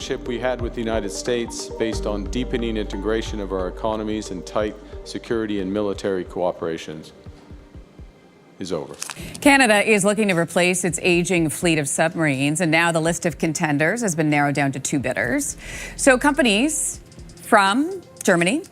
relationship we had with the United States, based on deepening integration of our economies and tight security and military cooperations, is over. Canada is looking to replace its aging fleet of submarines, and now the list of contenders has been narrowed down to 2 bidders. So companies from Germany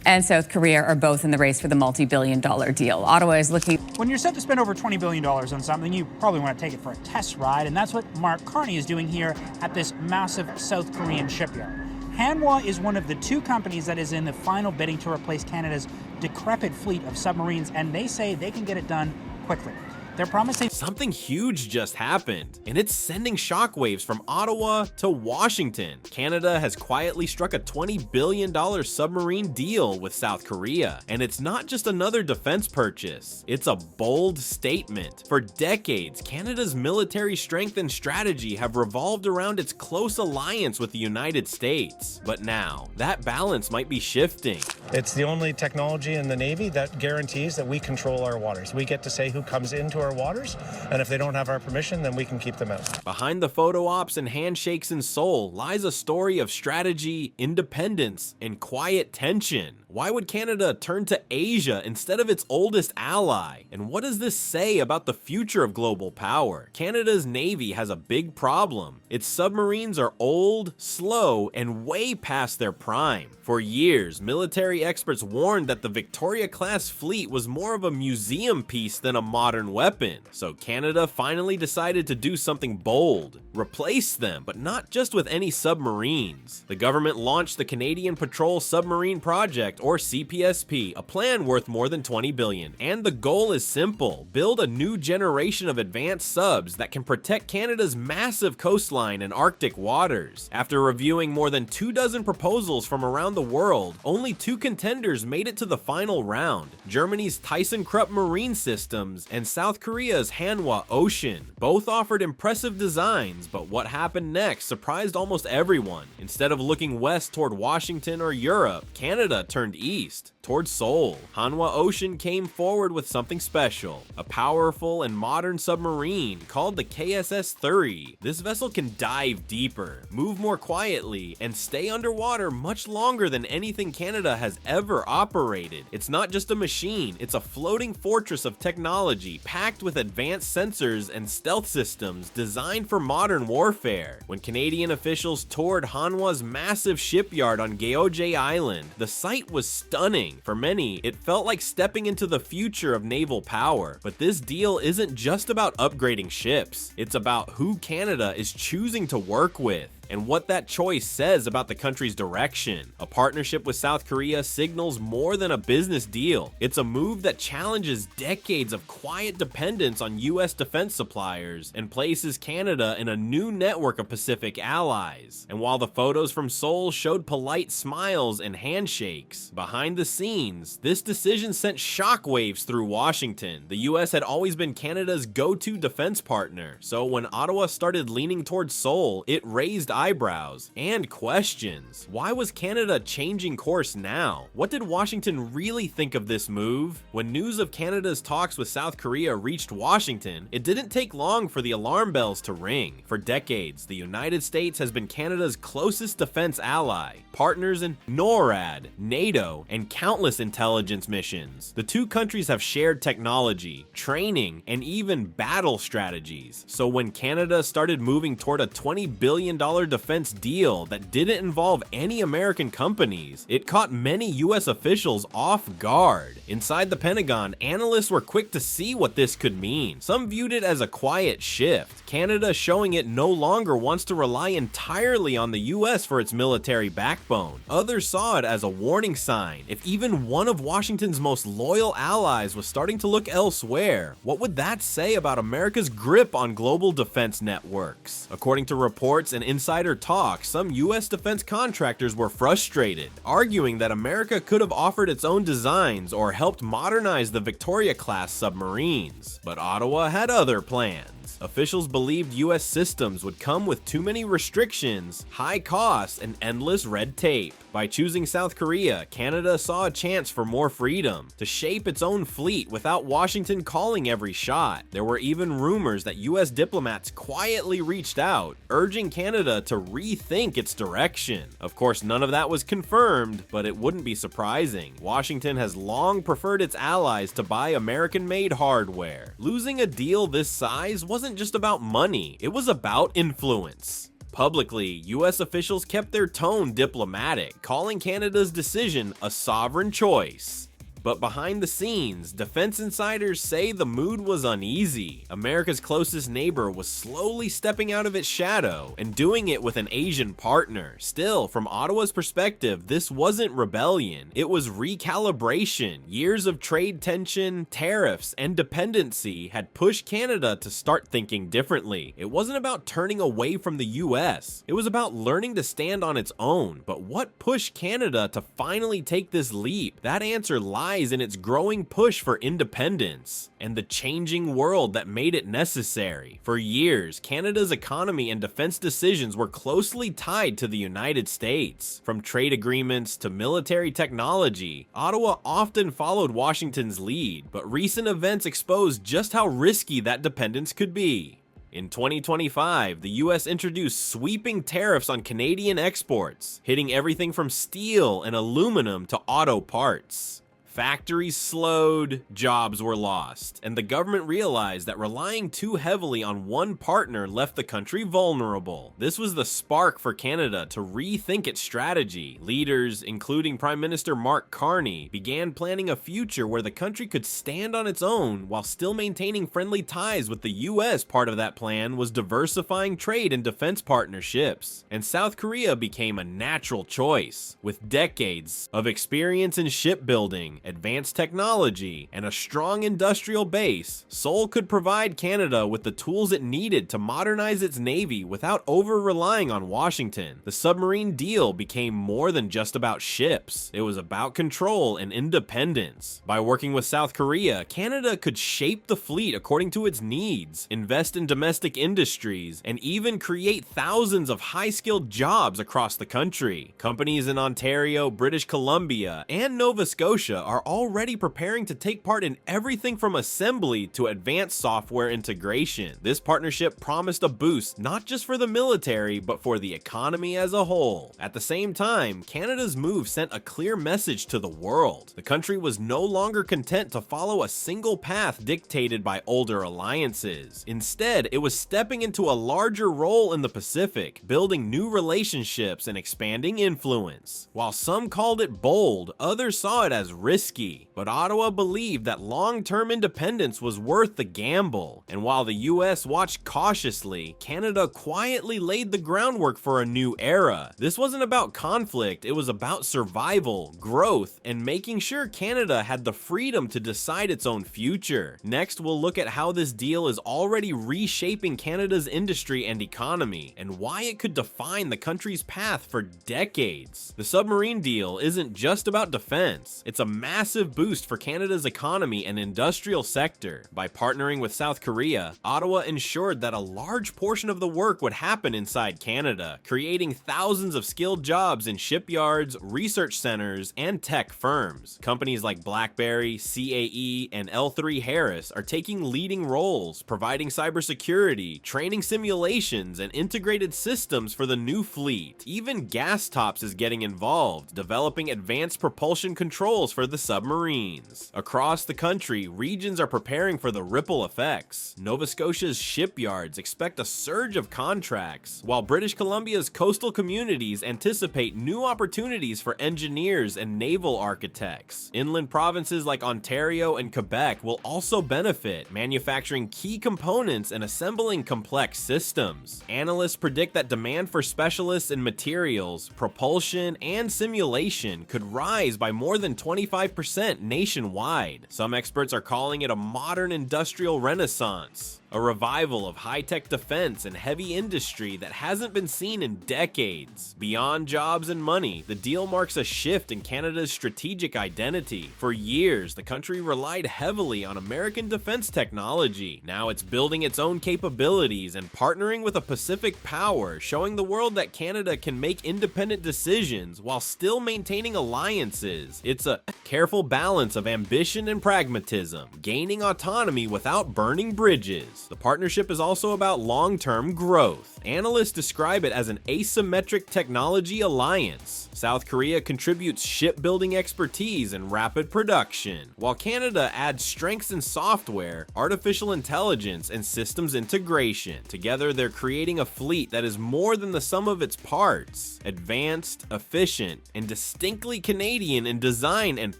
and South Korea are both in the race for the multi-billion-dollar deal. Ottawa is looking... When you're set to spend over $20 billion on something, you probably want to take it for a test ride, and that's what Mark Carney is doing here at this massive South Korean shipyard. Hanwha is one of the 2 companies that is in the final bidding to replace Canada's decrepit fleet of submarines, and they say they can get it done quickly. They're promising... Something huge just happened, and it's sending shockwaves from Ottawa to Washington. Canada has quietly struck a $20 billion submarine deal with South Korea, and it's not just another defense purchase. It's a bold statement. For decades, Canada's military strength and strategy have revolved around its close alliance with the United States. But now, that balance might be shifting. It's the only technology in the Navy that guarantees that we control our waters. We get to say who comes into our waters, and if they don't have our permission, then we can keep them out. Behind the photo ops and handshakes in Seoul lies a story of strategy, independence, and quiet tension. Why would Canada turn to Asia instead of its oldest ally? And what does this say about the future of global power? Canada's Navy has a big problem. Its submarines are old, slow, and way past their prime. For years, military experts warned that the Victoria-class fleet was more of a museum piece than a modern weapon. So Canada finally decided to do something bold. Replace them, but not just with any submarines. The government launched the Canadian Patrol Submarine Project, or CPSP, a plan worth more than $20 billion. And the goal is simple: build a new generation of advanced subs that can protect Canada's massive coastline and Arctic waters. After reviewing more than 24 proposals from around the world, only 2 contenders made it to the final round: Germany's ThyssenKrupp Marine Systems and South Korea's Hanwha Ocean. Both offered impressive designs, but what happened next surprised almost everyone. Instead of looking west toward Washington or Europe, Canada turned east, toward Seoul. Hanwha Ocean came forward with something special: a powerful and modern submarine called the KSS-30. This vessel can dive deeper, move more quietly, and stay underwater much longer than anything Canada has ever operated. It's not just a machine, it's a floating fortress of technology packed with advanced sensors and stealth systems designed for modern warfare. When Canadian officials toured Hanwha's massive shipyard on Gyeoje Island, the sight was stunning. For many, it felt like stepping into the future of naval power. But this deal isn't just about upgrading ships. It's about who Canada is choosing to work with, and what that choice says about the country's direction. A partnership with South Korea signals more than a business deal. It's a move that challenges decades of quiet dependence on US defense suppliers and places Canada in a new network of Pacific allies. And while the photos from Seoul showed polite smiles and handshakes, behind the scenes, this decision sent shockwaves through Washington. The US had always been Canada's go-to defense partner, so when Ottawa started leaning towards Seoul, it raised eyebrows and questions. Why was Canada changing course now? What did Washington really think of this move? When news of Canada's talks with South Korea reached Washington, it didn't take long for the alarm bells to ring. For decades, the United States has been Canada's closest defense ally, partners in NORAD, NATO, and countless intelligence missions. The 2 countries have shared technology, training, and even battle strategies. So when Canada started moving toward a $20 billion defense deal that didn't involve any American companies, it caught many US officials off guard. Inside the Pentagon, analysts were quick to see what this could mean. Some viewed it as a quiet shift, Canada showing it no longer wants to rely entirely on the US for its military backbone. Others saw it as a warning sign. If even one of Washington's most loyal allies was starting to look elsewhere, what would that say about America's grip on global defense networks? According to reports and insider talk, some US defense contractors were frustrated, arguing that America could have offered its own designs or helped modernize the Victoria-class submarines. But Ottawa had other plans. submarines. Officials believed U.S. systems would come with too many restrictions, high costs, and endless red tape. By choosing South Korea, Canada saw a chance for more freedom, to shape its own fleet without Washington calling every shot. There were even rumors that U.S. diplomats quietly reached out, urging Canada to rethink its direction. Of course, none of that was confirmed, but it wouldn't be surprising. Washington has long preferred its allies to buy American-made hardware. Losing a deal this size wasn't just about money, it was about influence. Publicly, U.S. officials kept their tone diplomatic, calling Canada's decision a sovereign choice. But behind the scenes, defense insiders say the mood was uneasy. America's closest neighbor was slowly stepping out of its shadow and doing it with an Asian partner. Still, from Ottawa's perspective, this wasn't rebellion, it was recalibration. Years of trade tension, tariffs, and dependency had pushed Canada to start thinking differently. It wasn't about turning away from the US, it was about learning to stand on its own. But what pushed Canada to finally take this leap? That answer lies in its growing push for independence and the changing world that made it necessary. For years, Canada's economy and defense decisions were closely tied to the United States. From trade agreements to military technology, Ottawa often followed Washington's lead, but recent events exposed just how risky that dependence could be. In 2025, the US introduced sweeping tariffs on Canadian exports, hitting everything from steel and aluminum to auto parts. Factories slowed, jobs were lost, and the government realized that relying too heavily on one partner left the country vulnerable. This was the spark for Canada to rethink its strategy. Leaders, including Prime Minister Mark Carney, began planning a future where the country could stand on its own while still maintaining friendly ties with the US. Part of that plan was diversifying trade and defense partnerships, and South Korea became a natural choice. With decades of experience in shipbuilding, advanced technology, and a strong industrial base, Seoul could provide Canada with the tools it needed to modernize its navy without over-relying on Washington. The submarine deal became more than just about ships. It was about control and independence. By working with South Korea, Canada could shape the fleet according to its needs, invest in domestic industries, and even create thousands of high-skilled jobs across the country. Companies in Ontario, British Columbia, and Nova Scotia are already preparing to take part in everything from assembly to advanced software integration. This partnership promised a boost not just for the military, but for the economy as a whole. At the same time, Canada's move sent a clear message to the world. The country was no longer content to follow a single path dictated by older alliances. Instead, it was stepping into a larger role in the Pacific, building new relationships and expanding influence. While some called it bold, others saw it as risky, but Ottawa believed that long-term independence was worth the gamble. And while the US watched cautiously, Canada quietly laid the groundwork for a new era. This wasn't about conflict, it was about survival, growth, and making sure Canada had the freedom to decide its own future. Next, we'll look at how this deal is already reshaping Canada's industry and economy, and why it could define the country's path for decades. The submarine deal isn't just about defense, it's a massive boost for Canada's economy and industrial sector. By partnering with South Korea, Ottawa ensured that a large portion of the work would happen inside Canada, creating thousands of skilled jobs in shipyards, research centers, and tech firms. Companies like BlackBerry, CAE, and L3 Harris are taking leading roles, providing cybersecurity, training simulations, and integrated systems for the new fleet. Even Gastops is getting involved, developing advanced propulsion controls for the submarines. Across the country, regions are preparing for the ripple effects. Nova Scotia's shipyards expect a surge of contracts, while British Columbia's coastal communities anticipate new opportunities for engineers and naval architects. Inland provinces like Ontario and Quebec will also benefit, manufacturing key components and assembling complex systems. Analysts predict that demand for specialists in materials, propulsion, and simulation could rise by more than 25% nationwide. Some experts are calling it a modern industrial renaissance. a revival of high-tech defense and heavy industry that hasn't been seen in decades. Beyond jobs and money, the deal marks a shift in Canada's strategic identity. For years, the country relied heavily on American defense technology. Now it's building its own capabilities and partnering with a Pacific power, showing the world that Canada can make independent decisions while still maintaining alliances. It's a careful balance of ambition and pragmatism, gaining autonomy without burning bridges. The partnership is also about long-term growth. Analysts describe it as an asymmetric technology alliance. South Korea contributes shipbuilding expertise and rapid production, while Canada adds strengths in software, artificial intelligence, and systems integration. Together, they're creating a fleet that is more than the sum of its parts: advanced, efficient, and distinctly Canadian in design and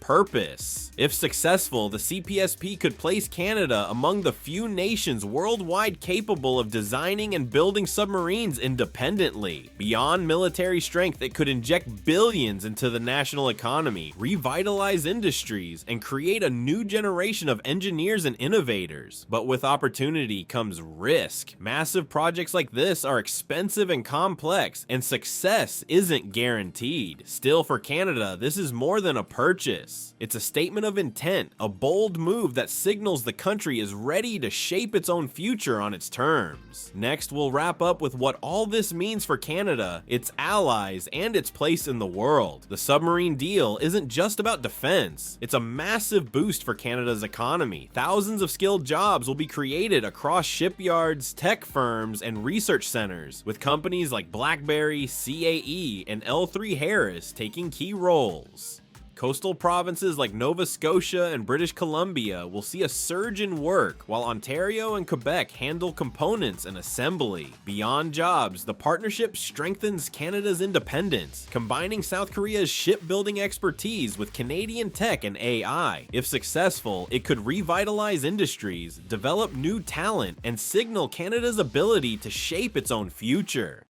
purpose. If successful, the CPSP could place Canada among the few nations worldwide capable of designing and building submarines independently. Beyond military strength, it could inject billions into the national economy, revitalize industries, and create a new generation of engineers and innovators. But with opportunity comes risk. Massive projects like this are expensive and complex, and success isn't guaranteed. Still, for Canada, this is more than a purchase. It's a statement of intent, a bold move that signals the country is ready to shape its own future on its terms. Next, we'll wrap up with what all this means for Canada, its allies, and its place in the world. The submarine deal isn't just about defense. It's a massive boost for Canada's economy. Thousands of skilled jobs will be created across shipyards, tech firms, and research centers, with companies like BlackBerry, CAE, and L3 Harris taking key roles. Coastal provinces like Nova Scotia and British Columbia will see a surge in work, while Ontario and Quebec handle components and assembly. Beyond jobs, the partnership strengthens Canada's independence, combining South Korea's shipbuilding expertise with Canadian tech and AI. If successful, it could revitalize industries, develop new talent, and signal Canada's ability to shape its own future.